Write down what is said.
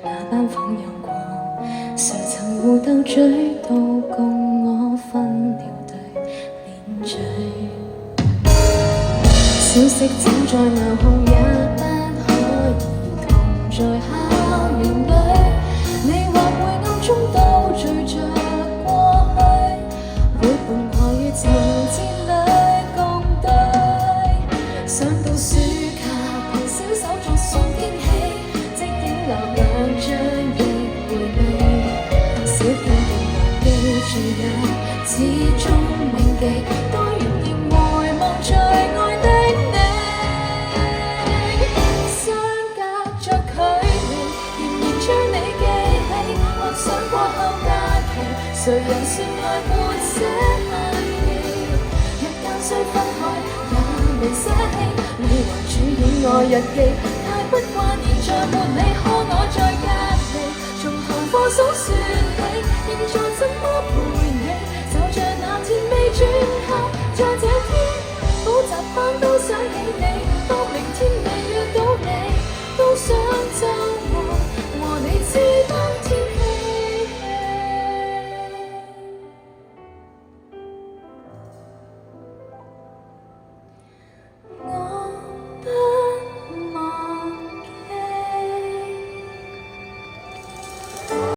那班房有過，誰曾互鬥嘴到共我分了對連嘴。小息整在鬧號也不可以同在校園裏，你或會暗中都聚着過去，陪伴我於情節裏共對。想到暑假憑小手作送驚喜，即竟留兩張的回味，小片段難記住也始終銘記，多遠仍回望最愛的你。相隔着距離，仍然將你記起，幻想過後假期，誰人說愛沒寫限期，若間須分開也未捨棄，你還主演我日記，太不慣現在沒你可愛。